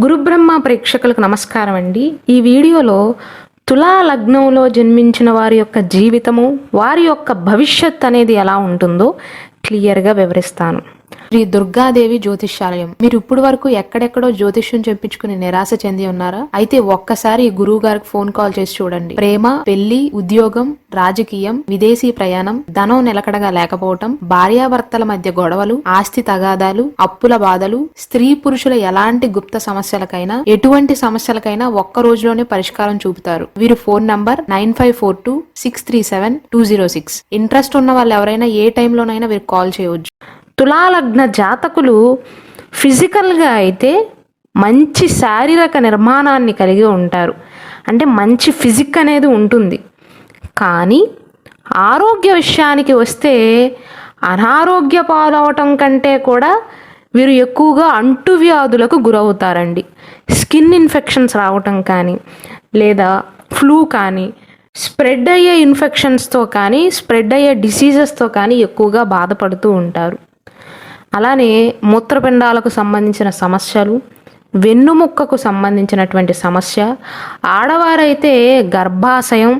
గురుబ్రహ్మ ప్రేక్షకులకు నమస్కారం అండి. ఈ వీడియోలో తులా లగ్నంలో జన్మించిన వారి యొక్క జీవితము, వారి యొక్క భవిష్యత్ అనేది ఎలా ఉంటుందో క్లియర్గా వివరిస్తాను. శ్రీ దుర్గాదేవి జ్యోతిష్యాలయం. మీరు ఇప్పుడు వరకు ఎక్కడెక్కడో జ్యోతిష్యం చెప్పించుకుని నిరాశ చెంది ఉన్నారా? అయితే ఒక్కసారి గురువు గారికి ఫోన్ కాల్ చేసి చూడండి. ప్రేమ, పెళ్లి, ఉద్యోగం, రాజకీయం, విదేశీ ప్రయాణం, ధనం నిలకడగా లేకపోవటం, భార్యాభర్తల మధ్య గొడవలు, ఆస్తి తగాదాలు, అప్పుల బాధలు, స్త్రీ పురుషుల ఎలాంటి గుప్త సమస్యలకైనా, ఎటువంటి సమస్యలకైనా ఒక్క రోజులోనే పరిష్కారం చూపుతారు. వీరు ఫోన్ నంబర్ 9542637206. ఇంట్రెస్ట్ ఉన్న వాళ్ళు ఎవరైనా ఏ టైంలోనైనా వీరు కాల్ చేయవచ్చు. తులాలగ్న జాతకులు ఫిజికల్గా అయితే మంచి శారీరక నిర్మాణాన్ని కలిగి ఉంటారు. అంటే మంచి ఫిజిక్ అనేది ఉంటుంది. కానీ ఆరోగ్య విషయానికి వస్తే అనారోగ్య పాలవటం కంటే కూడా వీరు ఎక్కువగా అంటువ్యాధులకు గురవుతారండి. స్కిన్ ఇన్ఫెక్షన్స్ రావటం కానీ, లేదా ఫ్లూ కానీ, స్ప్రెడ్ అయ్యే ఇన్ఫెక్షన్స్తో కానీ, స్ప్రెడ్ అయ్యే డిసీజెస్తో కానీ ఎక్కువగా బాధపడుతూ ఉంటారు. అలానే మూత్రపిండాలకు సంబంధించిన సమస్యలు, వెన్నుముక్కకు సంబంధించినటువంటి సమస్య, ఆడవారైతే గర్భాశయం,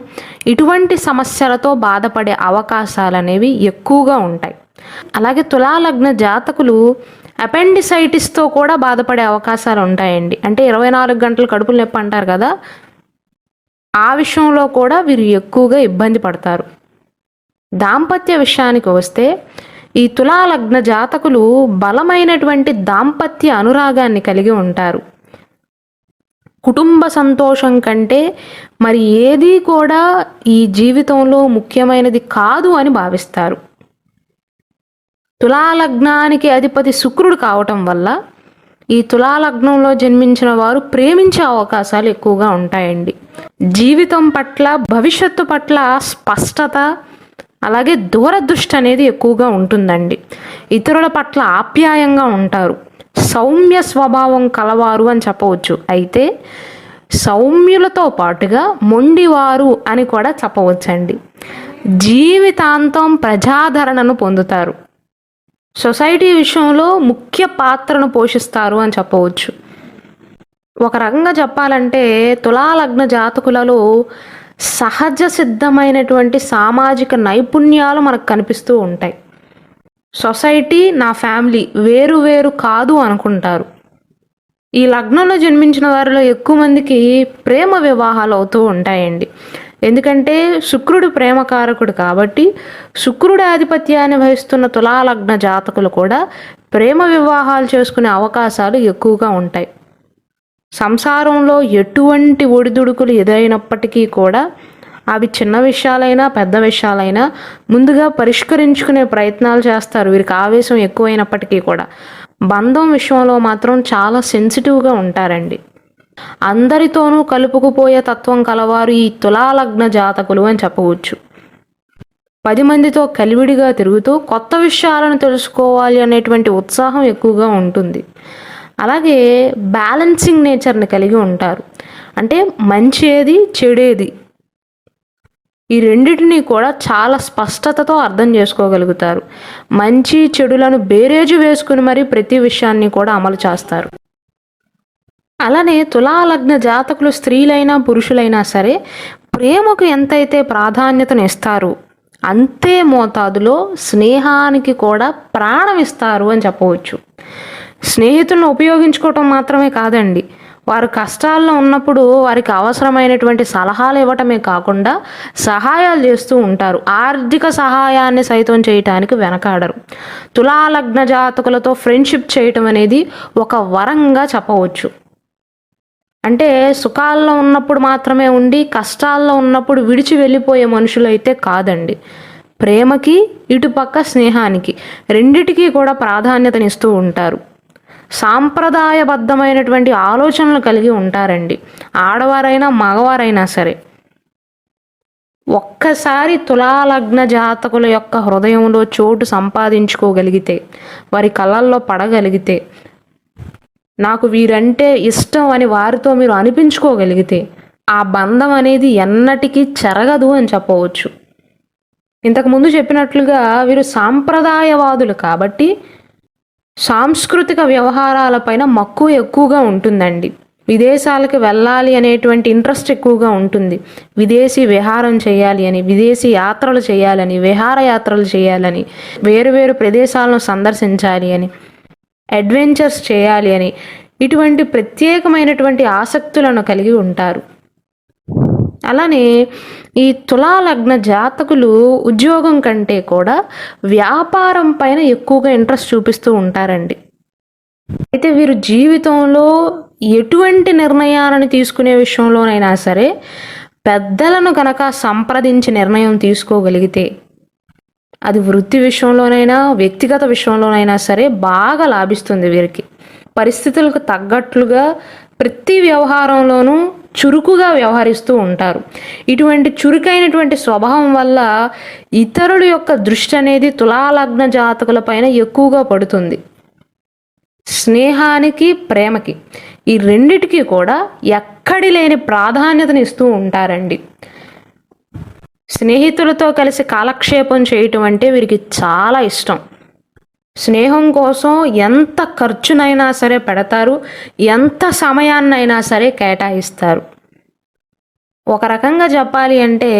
ఇటువంటి సమస్యలతో బాధపడే అవకాశాలు అనేవి ఎక్కువగా ఉంటాయి. అలాగే తులాలగ్న జాతకులు అపెండిసైటిస్తో కూడా బాధపడే అవకాశాలు ఉంటాయండి. అంటే 24 గంటలు కడుపులు నొప్పి అంటారు కదా, ఆ విషయంలో కూడా వీరు ఎక్కువగా ఇబ్బంది పడతారు. దాంపత్య విషయానికి వస్తే ఈ తులాలగ్న జాతకులు బలమైనటువంటి దాంపత్య అనురాగాన్ని కలిగి ఉంటారు. కుటుంబ సంతోషం కంటే మరి ఏది కూడా ఈ జీవితంలో ముఖ్యమైనది కాదు అని భావిస్తారు. తులాలగ్నానికి అధిపతి శుక్రుడు కావటం వల్ల ఈ తులాలగ్నంలో జన్మించిన వారు ప్రేమించే అవకాశాలు ఎక్కువగా ఉంటాయండి. జీవితం పట్ల, భవిష్యత్తు పట్ల స్పష్టత, అలాగే దూరదృష్టి అనేది ఎక్కువగా ఉంటుందండి. ఇతరుల పట్ల ఆప్యాయంగా ఉంటారు. సౌమ్య స్వభావం కలవారు అని చెప్పవచ్చు. అయితే సౌమ్యులతో పాటుగా మొండివారు అని కూడా చెప్పవచ్చండి. జీవితాంతం ప్రజాదరణను పొందుతారు. సొసైటీ విషయంలో ముఖ్య పాత్రను పోషిస్తారు అని చెప్పవచ్చు. ఒక రకంగా చెప్పాలంటే తులాలగ్న జాతకులలో సహజ సిద్ధమైనటువంటి సామాజిక నైపుణ్యాలు మనకు కనిపిస్తూ ఉంటాయి. సొసైటీ, నా ఫ్యామిలీ వేరు వేరు కాదు అనుకుంటారు. ఈ లగ్నంలో జన్మించిన వారిలో ఎక్కువ మందికి ప్రేమ వివాహాలు అవుతూ ఉంటాయండి. ఎందుకంటే శుక్రుడు ప్రేమకారకుడు కాబట్టి శుక్రుడి ఆధిపత్యాన్ని వహిస్తున్న తులాలగ్న జాతకులు కూడా ప్రేమ వివాహాలు చేసుకునే అవకాశాలు ఎక్కువగా ఉంటాయి. సంసారంలో ఎటువంటి ఒడిదుడుకులు ఎదురైనప్పటికీ కూడా అవి చిన్న విషయాలైనా పెద్ద విషయాలైనా ముందుగా పరిష్కరించుకునే ప్రయత్నాలు చేస్తారు. వీరికి ఆవేశం ఎక్కువైనప్పటికీ కూడా బంధం విషయంలో మాత్రం చాలా సెన్సిటివ్గా ఉంటారండి. అందరితోనూ కలుపుకుపోయే తత్వం కలవారు ఈ తులాలగ్న జాతకులు అని చెప్పవచ్చు. 10 మందితో కలివిడిగా తిరుగుతూ కొత్త విషయాలను తెలుసుకోవాలి అనేటువంటి ఉత్సాహం ఎక్కువగా ఉంటుంది. అలాగే బ్యాలెన్సింగ్ నేచర్ని కలిగి ఉంటారు. అంటే మంచేది, చెడేది, ఈ రెండింటినీ కూడా చాలా స్పష్టతతో అర్థం చేసుకోగలుగుతారు. మంచి చెడులను బేరేజు వేసుకుని మరీ ప్రతి విషయాన్ని కూడా అమలు చేస్తారు. అలానే తులాలగ్న జాతకులు స్త్రీలైనా పురుషులైనా సరే ప్రేమకు ఎంతైతే ప్రాధాన్యతను ఇస్తారు అంతే మోతాదులో స్నేహానికి కూడా ప్రాణం ఇస్తారు అని చెప్పవచ్చు. స్నేహితులను ఉపయోగించుకోవటం మాత్రమే కాదండి, వారు కష్టాల్లో ఉన్నప్పుడు వారికి అవసరమైనటువంటి సలహాలు ఇవ్వటమే కాకుండా సహాయాలు చేస్తూ ఉంటారు. ఆర్థిక సహాయాన్ని సైతం చేయటానికి వెనకాడరు. తులాలగ్న జాతకులతో ఫ్రెండ్షిప్ చేయటం అనేది ఒక వరంగా చెప్పవచ్చు. అంటే సుఖాల్లో ఉన్నప్పుడు మాత్రమే ఉండి కష్టాల్లో ఉన్నప్పుడు విడిచి వెళ్ళిపోయే మనుషులు అయితే కాదండి. ప్రేమకి, ఇటుపక్క స్నేహానికి, రెండిటికీ కూడా ప్రాధాన్యతనిస్తూ ఉంటారు. సాంప్రదాయబద్ధమైనటువంటి ఆలోచనలు కలిగి ఉంటారండి. ఆడవారైనా మగవారైనా సరే. ఒక్కసారి తులాలగ్న జాతకుల యొక్క హృదయంలో చోటు సంపాదించుకోగలిగితే, వారి కళ్ళల్లో పడగలిగితే, నాకు వీరంటే ఇష్టం అని వారితో మీరు అనిపించుకోగలిగితే ఆ బంధం అనేది ఎన్నటికీ చెరగదు అని చెప్పవచ్చు. ఇంతకుముందు చెప్పినట్లుగా వీరు సాంప్రదాయవాదులు కాబట్టి సాంస్కృతిక వ్యవహారాలపైన మక్కువ ఎక్కువగా ఉంటుందండి. విదేశాలకు వెళ్ళాలి అనేటువంటి ఇంట్రెస్ట్ ఎక్కువగా ఉంటుంది. విదేశీ విహారం చేయాలి అని, విదేశీ యాత్రలు చేయాలని, విహారయాత్రలు చేయాలని, వేరు వేరు ప్రదేశాలను సందర్శించాలి అని, అడ్వెంచర్స్ చేయాలి అని, ఇటువంటి ప్రత్యేకమైనటువంటి ఆసక్తులను కలిగి ఉంటారు. అలానే ఈ తులాలగ్న జాతకులు ఉద్యోగం కంటే కూడా వ్యాపారం పైన ఎక్కువగా ఇంట్రెస్ట్ చూపిస్తూ ఉంటారండి. అయితే వీరు జీవితంలో ఎటువంటి నిర్ణయాలను తీసుకునే విషయంలోనైనా సరే పెద్దలను కనుక సంప్రదించి నిర్ణయం తీసుకోగలిగితే, అది వృత్తి విషయంలోనైనా వ్యక్తిగత విషయంలోనైనా సరే బాగా లాభిస్తుంది వీరికి. పరిస్థితులకు తగ్గట్లుగా ప్రతి వ్యవహారంలోనూ చురుకుగా వ్యవహరిస్తూ ఉంటారు. ఇటువంటి చురుకైనటువంటి స్వభావం వల్ల ఇతరుల యొక్క దృష్టి అనేది తులాలగ్న జాతకుల పైన ఎక్కువగా పడుతుంది. స్నేహానికి, ప్రేమకి, ఈ రెండిటికి కూడా ఎక్కడి లేని ప్రాధాన్యతను ఇస్తూ ఉంటారండి. స్నేహితులతో కలిసి కాలక్షేపం చేయటం అంటే వీరికి చాలా ఇష్టం. స్నేహం కోసం ఎంత ఖర్చునైనా సరే పెడతారు, ఎంత సమయాన్నైనా సరే కేటాయిస్తారు. ఒక రకంగా చెప్పాలి అంటే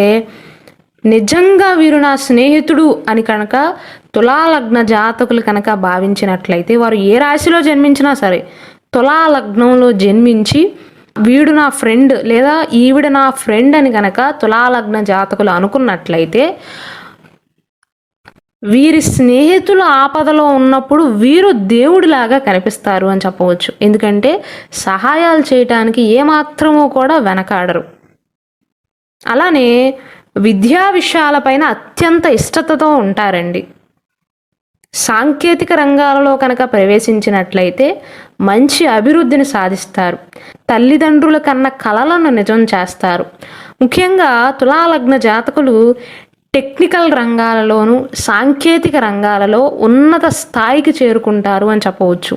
నిజంగా వీరు నా స్నేహితుడు అని కనుక తులాలగ్న జాతకులు కనుక భావించినట్లయితే, వారు ఏ రాశిలో జన్మించినా సరే తులాలగ్నంలో జన్మించి వీడు నా ఫ్రెండ్ లేదా ఈవిడ నా ఫ్రెండ్ అని కనుక తులాలగ్న జాతకులు అనుకున్నట్లయితే, వీరి స్నేహితులు ఆపదలో ఉన్నప్పుడు వీరు దేవుడిలాగా కనిపిస్తారు అని చెప్పవచ్చు. ఎందుకంటే సహాయాలు చేయటానికి ఏమాత్రమూ కూడా వెనకాడరు. అలానే విద్యా విషయాలపైన అత్యంత ఇష్టతతో ఉంటారండి. సాంకేతిక రంగాలలో కనుక ప్రవేశించినట్లయితే మంచి అభివృద్ధిని సాధిస్తారు. తల్లిదండ్రుల కన్నా కలలను నిజం చేస్తారు. ముఖ్యంగా తులాలగ్న జాతకులు టెక్నికల్ రంగాలలోనూ సాంకేతిక రంగాలలో ఉన్నత స్థాయికి చేరుకుంటారు అని చెప్పవచ్చు.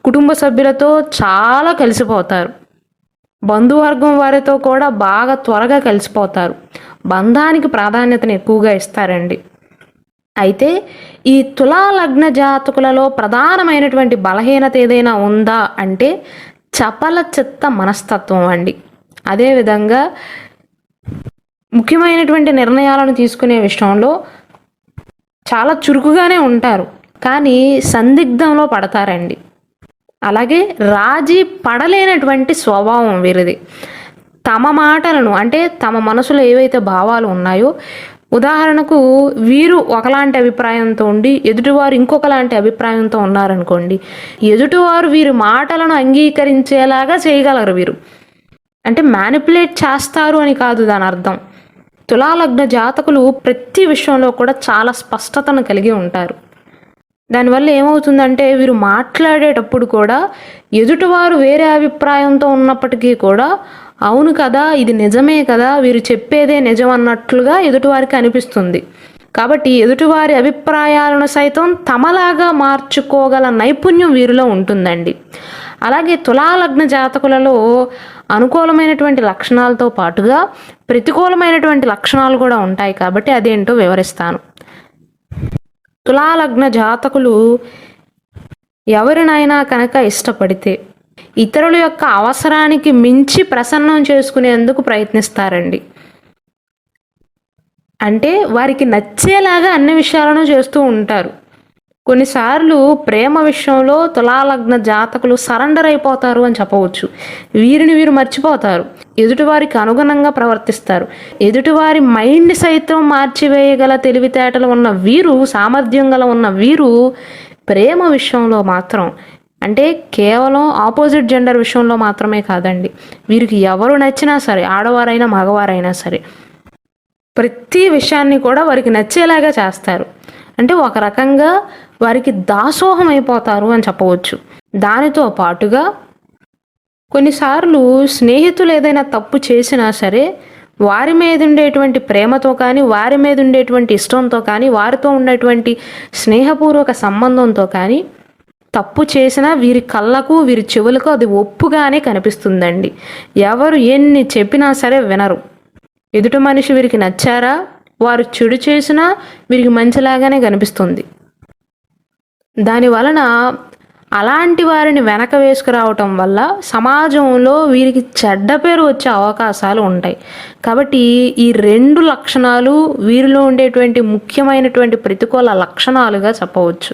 కుటుంబ సభ్యులతో చాలా కలిసిపోతారు. బంధువర్గం వారితో కూడా బాగా త్వరగా కలిసిపోతారు. బంధానికి ప్రాధాన్యతను ఎక్కువగా ఇస్తారండి. అయితే ఈ తులాలగ్న జాతకులలో ప్రధానమైనటువంటి బలహీనత ఏదైనా ఉందా అంటే చపల చిత్త మనస్తత్వం అండి. అదేవిధంగా ముఖ్యమైనటువంటి నిర్ణయాలను తీసుకునే విషయంలో చాలా చురుకుగానే ఉంటారు, కానీ సందిగ్ధంలో పడతారండి. అలాగే రాజీ పడలేనటువంటి స్వభావం వీరిది. తమ మాటలను అంటే తమ మనసులో ఏవైతే భావాలు ఉన్నాయో, ఉదాహరణకు వీరు ఒకలాంటి అభిప్రాయంతో ఉండి ఎదుటివారు ఇంకొకలాంటి అభిప్రాయంతో ఉన్నారనుకోండి, ఎదుటివారు వీరి మాటలను అంగీకరించేలాగా చేయగలరు వీరు. అంటే మ్యానిపులేట్ చేస్తారు అని కాదు దాని అర్థం. తులాలగ్న జాతకులు ప్రతి విషయంలో కూడా చాలా స్పష్టతను కలిగి ఉంటారు. దానివల్ల ఏమవుతుందంటే వీరు మాట్లాడేటప్పుడు కూడా ఎదుటివారు వేరే అభిప్రాయంతో ఉన్నప్పటికీ కూడా అవును కదా, ఇది నిజమే కదా, వీరు చెప్పేదే నిజం అన్నట్లుగా ఎదుటివారికి అనిపిస్తుంది. కాబట్టి ఎదుటివారి అభిప్రాయాలను సైతం తమలాగా మార్చుకోగల నైపుణ్యం వీరిలో ఉంటుందండి. అలాగే తులాలగ్న జాతకులలో అనుకూలమైనటువంటి లక్షణాలతో పాటుగా ప్రతికూలమైనటువంటి లక్షణాలు కూడా ఉంటాయి. కాబట్టి అదేంటో వివరిస్తాను. తులాలగ్న జాతకులు ఎవరినైనా కనుక ఇష్టపడితే ఇతరుల యొక్క అవసరానికి మించి ప్రసన్నం చేసుకునేందుకు ప్రయత్నిస్తారండి. అంటే వారికి నచ్చేలాగా అన్ని విషయాలను చేస్తూ ఉంటారు. కొన్నిసార్లు ప్రేమ విషయంలో తులాలగ్న జాతకులు సరెండర్ అయిపోతారు అని చెప్పవచ్చు. వీరిని వీరు మర్చిపోతారు, ఎదుటివారికి అనుగుణంగా ప్రవర్తిస్తారు. ఎదుటివారి మైండ్ సైతం మార్చివేయగల తెలివితేటలు ఉన్న వీరు, సామర్థ్యం గల ఉన్న వీరు ప్రేమ విషయంలో మాత్రం, అంటే కేవలం ఆపోజిట్ జెండర్ విషయంలో మాత్రమే కాదండి, వీరికి ఎవరు నచ్చినా సరే, ఆడవారైనా మగవారైనా సరే, ప్రతి విషయాన్ని కూడా వారికి నచ్చేలాగా చేస్తారు. అంటే ఒక రకంగా వారికి దాసోహం అయిపోతారు అని చెప్పవచ్చు. దానితో పాటుగా కొన్నిసార్లు స్నేహితులు ఏదైనా తప్పు చేసినా సరే వారి మీద ఉండేటువంటి ప్రేమతో కానీ, వారి మీద ఉండేటువంటి ఇష్టంతో కానీ, వారితో ఉండేటువంటి స్నేహపూర్వక సంబంధంతో కానీ తప్పు చేసినా వీరి కళ్ళకు వీరి చెవులకు అది ఒప్పుగానే కనిపిస్తుందండి. ఎవరు ఎన్ని చెప్పినా సరే వినరు. ఎదుటి మనిషి వీరికి నచ్చారా, వారు చెడు చేసినా వీరికి మంచిలాగానే కనిపిస్తుంది. దాని వలన అలాంటి వారిని వెనక వేసుకురావటం వల్ల సమాజంలో వీరికి చెడ్డ పేరు వచ్చే అవకాశాలు ఉంటాయి. కాబట్టి ఈ 2 లక్షణాలు వీరిలో ఉండేటువంటి ముఖ్యమైనటువంటి ప్రతికూల లక్షణాలుగా చెప్పవచ్చు.